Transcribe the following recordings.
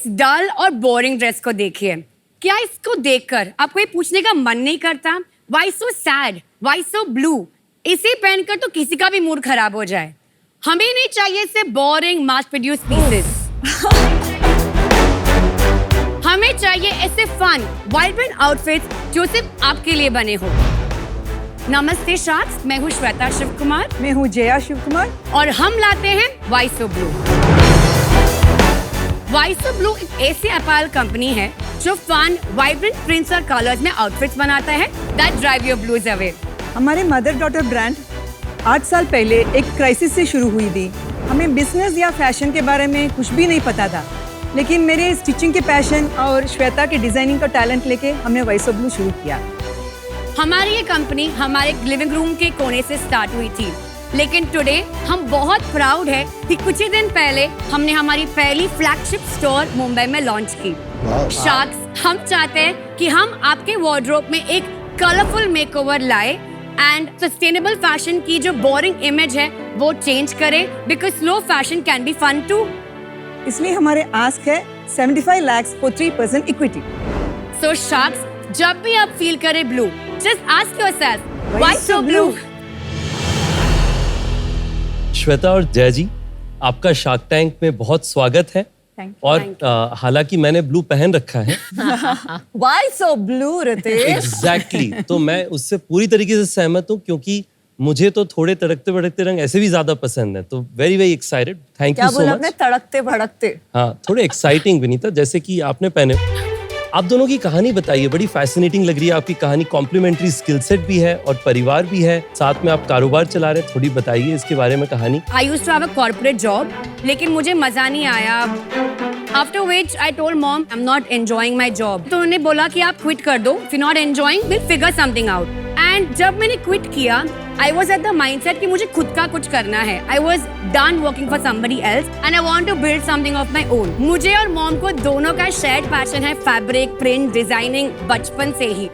इस डल और boring dress को देखिए। क्या इसको देखकर आपको ये पूछने का मन नहीं करता, why so sad, why so blue? इसे पहनकर तो किसी का भी मूड खराब हो जाए। हमें नहीं चाहिए सिर्फ बोरिंग मास प्रोड्यूस पीसेस। हमें चाहिए ऐसे फन वाइब्रेंट आउटफिट्स जो सिर्फ आपके लिए बने हो। नमस्ते शार्क्स, मैं हूँ श्वेता शिव कुमार। मैं हूँ जया शिव कुमार और हम लाते हैं why so blue. Why so blue एक ऐसी अपैरल कंपनी है जो फन वाइब्रेंट प्रिंट्स और कलर्स में आउटफिट्स बनाता है that drive your blues away. हमारे मदर डॉटर ब्रांड 8 साल पहले एक क्राइसिस से शुरू हुई थी। हमें बिजनेस या फैशन के बारे में कुछ भी नहीं पता था, लेकिन मेरे स्टिचिंग के पैशन और श्वेता के डिजाइनिंग का टैलेंट लेके हमने वाई सो ब्लू शुरू किया। हमारी ये कंपनी हमारे लिविंग रूम के कोने से स्टार्ट हुई थी, लेकिन टुडे हम बहुत प्राउड है कि कुछ ही दिन पहले हमने हमारी पहली फ्लैगशिप स्टोर मुंबई में लॉन्च की। शार्क्स, हम चाहते हैं कि हम आपके वार्डरोब में एक कलरफुल मेकओवर लाए एंड सस्टेनेबल फैशन की जो बोरिंग इमेज है वो चेंज करें, because slow fashion can be fun too. इसलिए हमारे आस्क है 75 lakhs for 3% equity. So sharks, जब भी आप फील करें blue, just ask yourself why so blue. Shweta और जय जी, आपका शार्क टैंक में बहुत स्वागत है। और हालांकि मैंने ब्लू पहन रखा है। Why so blue, Ritesh? Exactly तो मैं उससे पूरी तरीके से सहमत हूँ, क्योंकि मुझे तो थोड़े तड़कते भड़कते रंग ऐसे भी ज्यादा पसंद है। तो very very excited, thank you so much. तड़कते भड़कते? हाँ, थोड़े एक्साइटिंग विनीता, जैसे कि आपने पहने। आप दोनों की कहानी बताइए, बड़ी फैसिनेटिंग लग रही है आपकी कहानी। कॉम्प्लीमेंट्री स्किल सेट भी है और परिवार भी है, साथ में आप कारोबार चला रहे हैं। थोड़ी बताइए इसके बारे में कहानी। I used to have a corporate job, लेकिन मुझे मजा नहीं आया। After which I told mom I'm not enjoying my job. तो उन्होंने बोला कि आप क्विट कर दो, if you're not enjoying, we'll figure something out. And जब मैंने क्विट किया, I was at the mindset कि मुझे खुद का कुछ करना है। I was done working for somebody else and I want to build something of my own. मुझे और मॉम को दोनों का शेयर्ड पैशन है फैब्रिक, प्रिंट, डिजाइनिंग, बचपन से ही।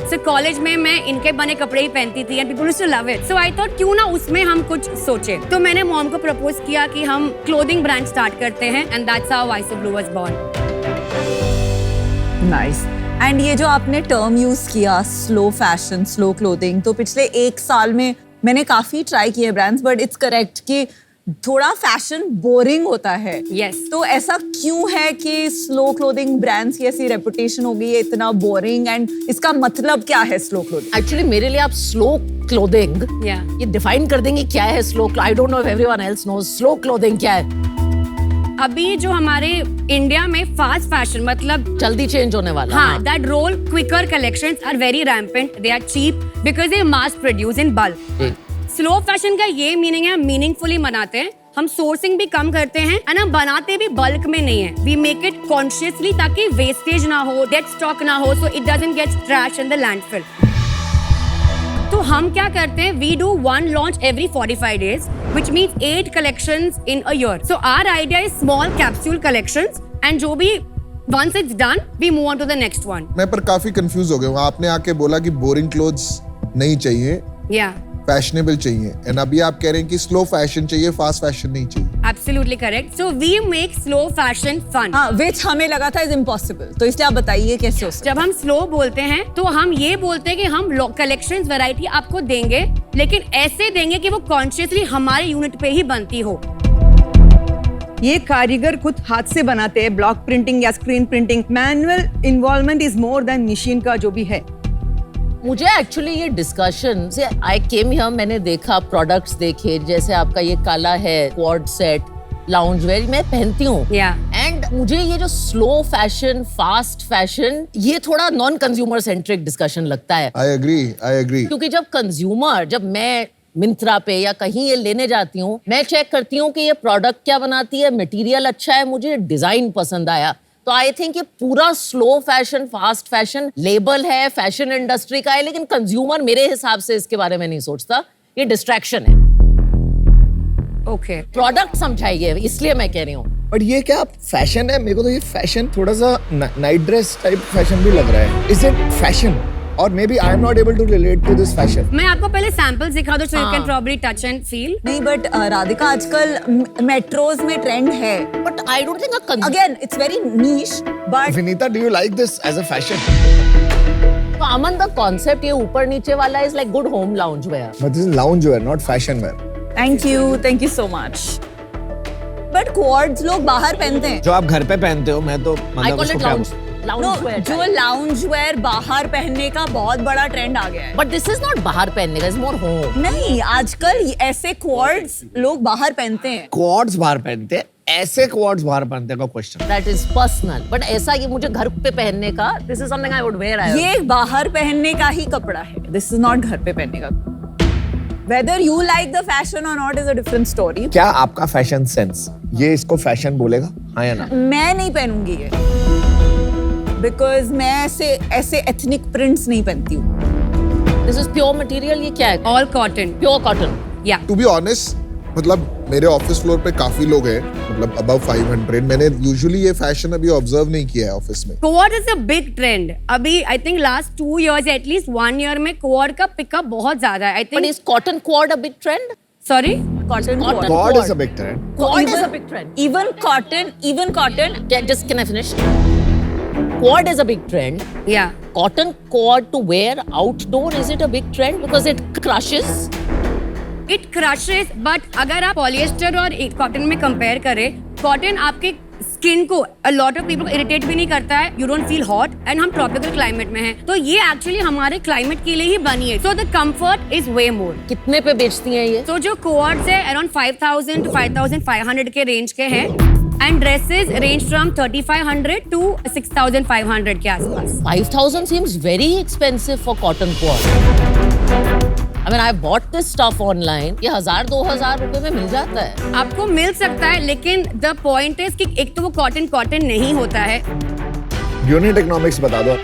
So कॉलेज में मैं इनके बने कपड़े ही पहनती थी and people used to love it. So I thought क्यों ना उसमें हम कुछ सोचे। तो मैंने मॉम को प्रपोज किया कि हम क्लोथिंग ब्रांड स्टार्ट करते हैं and that's how why so blue was born. Nice. And ये जो आपने टर्म यूज किया स्लो फैशन, स्लो क्लोथिंग, तो पिछले 1 साल में मैंने काफी ट्राई किए ब्रांड्स, बट इट्स करेक्ट कि थोड़ा फैशन बोरिंग होता है। Yes. तो ऐसा क्यों है कि स्लो क्लोथिंग ब्रांड्स की ऐसी रेपुटेशन हो गई है इतना बोरिंग, एंड इसका मतलब क्या है स्लो क्लोथिंग? एक्चुअली मेरे लिए आप स्लो क्लोथिंग Yeah. ये डिफाइन कर देंगे क्या है slow. I don't know if everyone else knows slow clothing क्या है। अभी जो हमारे इंडिया में फास्ट फैशन मतलब जल्दी चेंज होने वाला। हाँ, that roll quicker collections are very rampant. They are cheap because they mass produce in bulk. Slow fashion का ये मीनिंग है मीनिंगफुली बनाते हैं, हम सोर्सिंग भी कम करते हैं और हम बनाते भी बल्क में नहीं है। वी मेक इट कॉन्शियसली ताकि वेस्टेज ना हो, डेड स्टॉक ना हो, so it doesn't get trash in the landfill. तो हम क्या करते हैं, we do 1 launch every 45 days, which means 8 collections in a year. So our idea is small capsule collections and जो भी once it's done, we move on to the next one. मैं पर काफी कंफ्यूज हो गया हूँ। आपने आके बोला कि बोरिंग क्लोथ्स नहीं चाहिए, Yeah. फैशनेबल चाहिए, एंड अभी आप कह रहे हैं कि स्लो फैशन चाहिए, फास्ट फैशन नहीं चाहिए। Absolutely correct. So we make slow fashion fun. हाँ, विच हमें लगा था इज इम्पॉसिबल, तो इसलिए आप बताइए कैसे हो सकता जब हम स्लो बोलते हैं तो हम ये बोलते हैं कि हम कलेक्शंस वैरायटी आपको देंगे, लेकिन ऐसे देंगे कि वो कॉन्शियसली हमारे यूनिट पे ही बनती हो। ये कारीगर खुद हाथ से बनाते हैं, ब्लॉक प्रिंटिंग या screen printing. Manual involvement is more than machine का जो भी है। मुझे एक्चुअली ये डिस्कशन से आई केम हियर, मैंने देखा प्रोडक्ट्स देखे, जैसे आपका ये काला है क्वाड सेट लाउंज वेयर मैं पहनती हूँ। एंड मुझे ये जो स्लो फैशन, फास्ट फैशन, ये थोड़ा नॉन कंज्यूमर सेंट्रिक डिस्कशन लगता है। I agree. क्योंकि जब मैं मिंत्रा पे या कहीं ये लेने जाती हूँ, मैं चेक करती हूँ कि ये प्रोडक्ट क्या बनाती है, मटेरियल अच्छा है, मुझे डिजाइन पसंद आया। तो आई थिंक ये पूरा slow fashion, fast fashion label है, फैशन इंडस्ट्री का है, लेकिन कंज्यूमर मेरे हिसाब से इसके बारे में नहीं सोचता। ये डिस्ट्रैक्शन है। ओके, प्रोडक्ट समझाइए, इसलिए मैं कह रही हूँ। बट ये क्या फैशन है? मेरे को तो ये फैशन थोड़ा सा नाइट ड्रेस टाइप फैशन भी लग रहा है। Is it fashion? or maybe I am not able to relate to this fashion. मैं आपको पहले सैंपल्स दिखा दूं so you हाँ. can probably touch and feel. नहीं बट राधिका आजकल मेट्रोज में ट्रेंड है. But I don't think a Again, it's very niche, but Vinita, do you like this as a fashion? तो अमन द कॉन्सेप्ट ये ऊपर नीचे वाला is like good home lounge where. But this is lounge wear, not fashion wear. thank you so much. But quads लोग बाहर पहनते हैं. जो आप घर पे पहनते हो, मैं तो आई मतलब कॉल उसको इट क्या लाउंज No, लाउंज वेयर. जो लाउंज वेयर बाहर पहनने का बहुत बड़ा ट्रेंड आ गया है. बट दिस इज नॉट बाहर पहनने का, इज मोर होम. नहीं, आजकल ऐसे क्वाड्स लोग बाहर पहनते हैं. quads बाहर पहनते हैं, ऐसे quads बाहर पहनते हैं का question. That is personal. But ऐसा ये मुझे घर पे पहनने का, this is something I would wear. ये बाहर पहनने का ही कपड़ा है. दिस इज नॉट घर पे पहनने का. Whether you like the fashion or not is a different story. क्या आपका फैशन सेंस ये इसको फैशन बोलेगा, हाँ या ना? मैं नहीं पहनूंगी ये. Because मैं ऐसे एथनिक प्रिंट्स नहीं पहनती हूँ. This is pure material. ये क्या है? All cotton. Pure cotton. Yeah. To be honest, मतलब मेरे ऑफिस फ्लोर पे काफी लोग हैं, मतलब अबव 500. मैंने यूजुअली ये फैशन अभी ऑब्जर्व नहीं किया है ऑफिस में. Code is a big trend. अभी I think last 2 years at least 1 year में कोड का पिकअप बहुत ज्यादा है. I but think is cotton quad a big trend? Sorry Cotton Cotton. quad is a big trend. Quad is a big trend. Even cotton. Can I finish? Quad is a big trend. या Cotton quad to wear outdoor, is it a big trend because it crushes? It crushes. But अगर आप polyester और cotton में compare करें, cotton आपके skin को a lot of people irritate भी नहीं करता है. You don't feel hot and हम ट्रॉपिकल क्लाइमेट में हैं, तो ये एक्चुअली हमारे क्लाइमेट के लिए ही बनी है. So the comfort is way मोर. कितने पे बेचती हैं ये? तो जो कोड्स है अराउंड 5000 to 5500 के रेंज के हैं and dresses range from 3500 to 6500 के आसपास. 5,000 seems very expensive for cotton quad. I mean, I bought this stuff online. ये 1,000-2,000 रुपए में मिल जाता है. आपको मिल सकता है, लेकिन द पॉइंट इज कि एक तो वो कॉटन नहीं होता है. यूनिट इकोनॉमिक्स बता दो.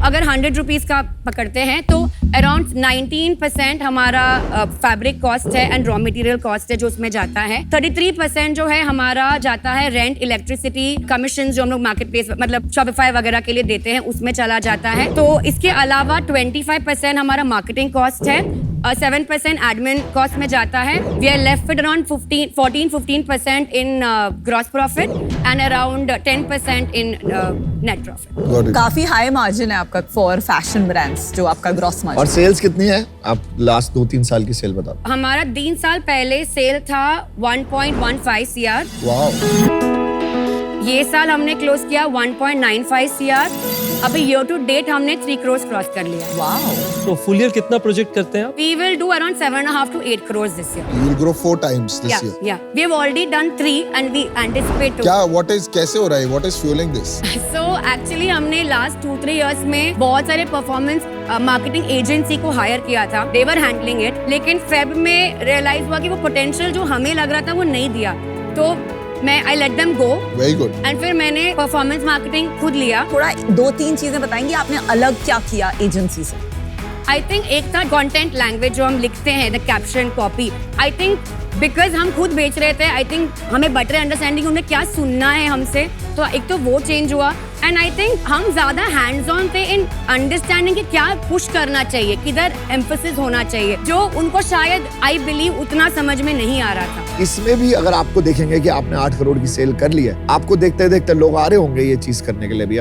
अगर 100 रुपीज का पकड़ते हैं तो अराउंड 19% हमारा फैब्रिक कॉस्ट है एंड रॉ मटेरियल कॉस्ट है जो उसमें जाता है. 33% जो है हमारा जाता है रेंट, इलेक्ट्रिसिटी, कमीशन जो हम लोग मार्केट प्लेस मतलब शॉपिफाई वगैरह के लिए देते हैं उसमें चला जाता है. तो इसके अलावा 25% हमारा मार्केटिंग कॉस्ट है, 7% एडमिन कॉस्ट में जाता है. We are left with around 14-15% in gross profit and around 10% in net profit. Got it. काफी हाई मार्जिन है आपका फॉर फैशन ब्रांड्स जो आपका ग्रॉस और मार्जिन. सेल्स कितनी है? आप लास्ट 2-3 साल की सेल बता दो. हमारा 3 साल पहले सेल था 1.15 CR. वाओ. ये साल हमने क्लोज किया 1.95 CR. अभी ईयर टू डेट हमने 3 crores क्रॉस कर लिया. वाओ. तो फुल ईयर कितना प्रोजेक्ट करते हैं आप? We will do around 7.5 to 8 crores this year. You will grow 4 times this year. Yeah. We have already done 3 and we anticipate to. क्या what is कैसे हो रहा है? What is fueling this? So actually हमने last 2-3 years में बहुत सारे performance marketing agency को हायर किया था. They were handling it. लेकिन फेब में रियलाइज हुआ कि वो पोटेंशियल जो हमें लग रहा था वो नहीं दिया. तो मैं I let them go. Very good. And फिर मैंने परफॉर्मेंस मार्केटिंग खुद लिया. थोड़ा 2-3 चीजें बताएंगे आपने अलग क्या किया एजेंसी से. आई थिंक एक था कंटेंट लैंग्वेज जो हम लिखते हैं, the caption copy. I think because हम खुद बेच रहे थे, आई थिंक हमें बेटर अंडरस्टैंडिंग उन्हें क्या सुनना है हमसे, तो एक तो वो चेंज हुआ. एंड आई थिंक हम ज्यादा हैंड्स ऑन थे इन अंडरस्टैंडिंग कि क्या पुश करना चाहिए, किधर एम्फोसिस होना चाहिए, जो उनको शायद आई बिलीव उतना समझ में नहीं आ रहा था. इसमें भी अगर आपको देखेंगे कि आपने 8 करोड़ की सेल कर ली है, आपको देखते देखते लोग आ रहे होंगे ये चीज करने के लिए भी.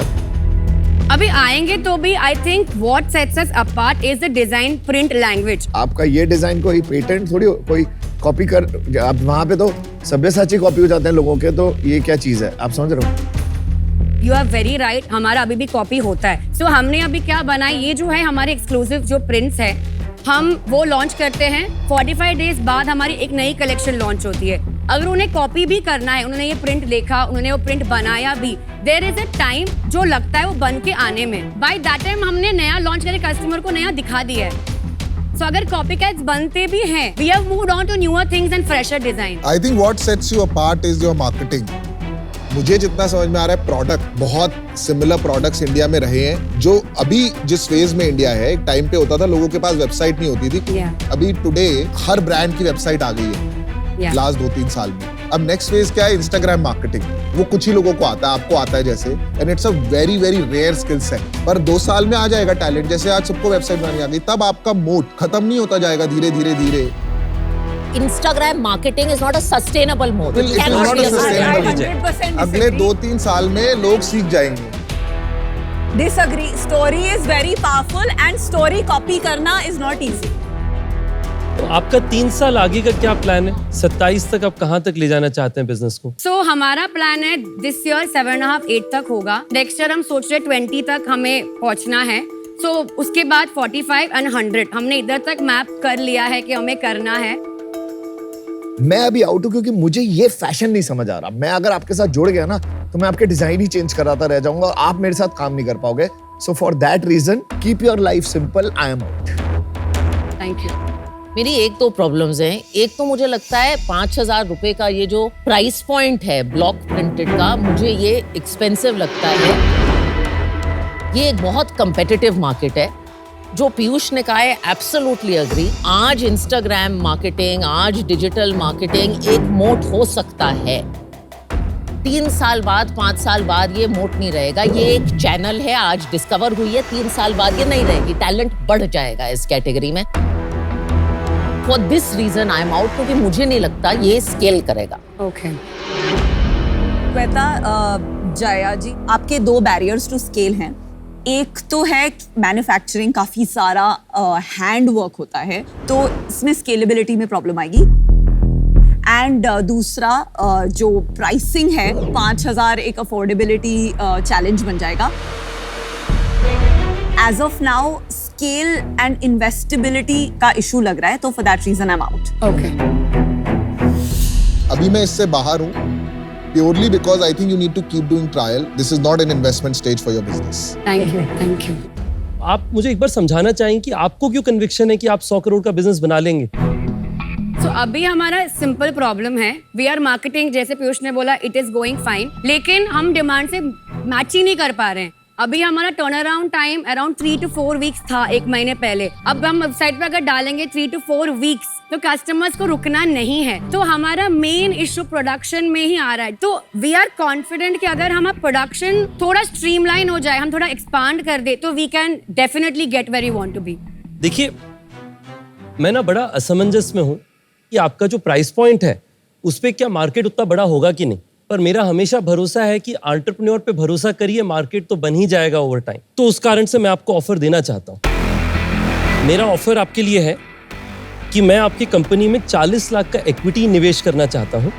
अभी आएंगे तो भी I think what sets us apart is the design print language. आपका ये डिजाइन कोई पेटेंट थोड़ी कोई कॉपी कर, आप वहाँ पे तो सब्यसाची कॉपी हो जाते हैं लोगों के, तो ये क्या चीज है आप समझ रहे हो? You are very right. हमारा अभी भी कॉपी होता है. सो हमने अभी क्या बनाया, ये जो है हमारे एक्सक्लूसिव जो प्रिंट्स है हम वो लॉन्च करते हैं. 45 डेज बाद हमारी एक नई कलेक्शन लॉन्च होती है. अगर उन्हें कॉपी भी करना है, उन्होंने ये प्रिंट देखा, उन्होंने वो प्रिंट बनाया भी, देयर इज अ टाइम जो लगता है वो बन के आने में. बाय दैट टाइम हमने नया लॉन्च करके कस्टमर को नया दिखा दिया है. सो अगर कॉपी कैट्स बनते भी हैं, we have moved on to newer things and fresher design. I think what sets you apart is your marketing. मुझे जितना समझ में आ रहा है, प्रोडक्ट बहुत सिमिलर प्रोडक्ट्स इंडिया में रहे हैं. जो अभी जिस फेज में इंडिया है, एक टाइम पे होता था लोगों के पास वेबसाइट नहीं होती थी. Yeah. अभी टुडे हर ब्रांड की वेबसाइट आ गई है. Yeah. लास्ट 2-3 साल में। अब नेक्स्ट फेज क्या है? Instagram marketing. वो कुछ ही लोगों को आता है, आपको आता है जैसे, and it's a very very rare skill set. पर 2 साल में आ जाएगा टैलेंट, जैसे आज सबको वेबसाइट बनानी आ गई, तब आपका मोट खत्म नहीं होता जाएगा धीरे धीरे धीरे। Instagram marketing is not a sustainable mode. Well, It it is cannot not be a a sustainable sustainable. 100% अगले 2-3 साल में लोग सीख जाएंगे। Disagree. Story is very powerful and story copy करना is not easy. तो आपका 3 साल आगे का क्या प्लान है? 27 तक आप कहाँ तक ले जाना चाहते हैं बिजनेस को? सो हमारा प्लान है दिस ईयर 7.5 8 तक होगा। नेक्स्ट ईयर हम सोच रहे 20 तक हमें पहुंचना है। सो उसके बाद 45 एंड 100 हमने इधर तक मैप कर लिया है कि हमें करना है। मैं अभी आउट हूँ क्योंकि मुझे ये फैशन नहीं समझ आ रहा। मैं अगर आपके साथ जुड़ गया ना तो मैं आपके डिजाइन ही चेंज कराता रह जाऊंगा और आप मेरे साथ काम नहीं कर पाओगे। So for that reason keep your life simple, I am out. Thank you. मेरी एक दो प्रॉब्लम्स हैं। एक तो मुझे लगता है 5,000 रुपए का ये जो प्राइस पॉइंट है ब्लॉक प्रिंटेड का, मुझे ये एक्सपेंसिव लगता है। ये एक बहुत कंपेटिटिव मार्केट है। जो पीयूष ने कहा है, एब्सोल्युटली एग्री। आज इंस्टाग्राम मार्केटिंग, आज डिजिटल मार्केटिंग एक मोट हो सकता है। 3 साल बाद, 5 साल बाद ये मोट नहीं रहेगा। ये एक चैनल है, आज डिस्कवर हुई है, 3 साल बाद ये नहीं रहेगी। टैलेंट बढ़ जाएगा इस कैटेगरी में। For this reason I am out, क्योंकि मुझे नहीं लगता ये स्केल करेगा। ओके। श्वेता, जया जी, आपके 2 बैरियर्स टू स्केल हैं। एक तो है मैन्युफैक्चरिंग, काफी सारा हैंड वर्क होता है, तो इसमें स्केलेबिलिटी में प्रॉब्लम आएगी। एंड दूसरा जो प्राइसिंग है, 5,000 एक अफोर्डेबिलिटी चैलेंज बन जाएगा। As of now scale and investibility का इशू लग रहा है, तो for that reason I am out. Okay. अभी मैं इससे बाहर हूँ purely because I think you need to keep doing trial. This is not an investment stage for your business. Thank you. Thank you. आप मुझे एक बार समझाना चाहेंगे कि आपको क्यों कन्विक्शन है कि आप 100 करोड़ का बिजनेस बना लेंगे? सो अभी हमारा सिंपल प्रॉब्लम है, वी आर मार्केटिंग, जैसे पीयूष ने बोला इट इज गोइंग फाइन, लेकिन हम डिमांड से मैच ही नहीं कर पा रहे हैं। अभी हमारा turn around time around 3 to 4 weeks था 1 महीने पहले। अब हम वेबसाइट पे अगर डालेंगे 3 to 4 वीक्स, तो कस्टमर्स को रुकना नहीं है। तो हमारा मेन इशू प्रोडक्शन में ही आ रहा है। तो वी आर कॉन्फिडेंट कि अगर हमारा प्रोडक्शन थोड़ा स्ट्रीमलाइन हो जाए, हम थोड़ा एक्सपांड कर दे, तो we can definitely get where you want to be. देखिए, मैं ना बड़ा असमंजस में हूं कि आपका जो प्राइस पॉइंट है उस पे क्या मार्केट उतना बड़ा होगा कि नहीं। पर मेरा हमेशा भरोसा है कि एंटरप्रेन्योर पे भरोसा करिए, मार्केट तो बन ही जाएगा ओवर टाइम। तो उस कारण से मैं आपको ऑफर देना चाहता हूं। मेरा ऑफर आपके लिए है कि मैं आपकी कंपनी में 40 लाख का इक्विटी निवेश करना चाहता हूं,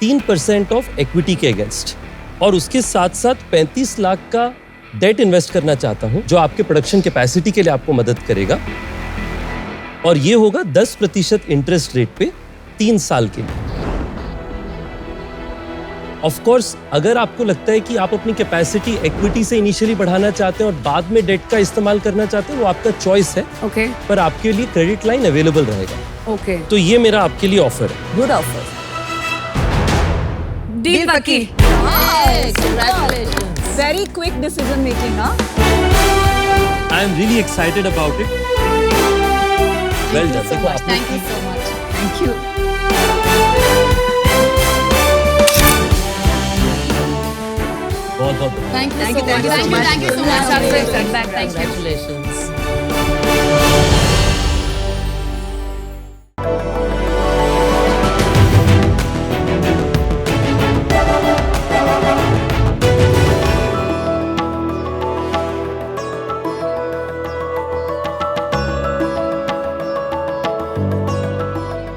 3% ऑफ इक्विटी के अगेंस्ट, और उसके साथ साथ 35 लाख का डेट इन्वेस्ट करना चाहता हूं, जो आपके प्रोडक्शन कैपेसिटी के लिए आपको मदद करेगा। और ये होगा 10% इंटरेस्ट रेट पे 3 साल के लिए। ऑफ कोर्स, अगर आपको लगता है कि आप अपनी कैपेसिटी इक्विटी से इनिशियली बढ़ाना चाहते हैं और बाद में डेट का इस्तेमाल करना चाहते हैं, वो आपका चॉइस है। ओके। पर आपके लिए क्रेडिट लाइन अवेलेबल रहेगा। ओके। तो ये मेरा आपके लिए ऑफर है। Good offer. डील पक्की। Congratulations. Very quick decision making. I am really excited about it. Well done. देखो, आपने thank you so much. Thank you. बहुत बहुत Thank you so much. Thank you so much. Thank you. Congratulations.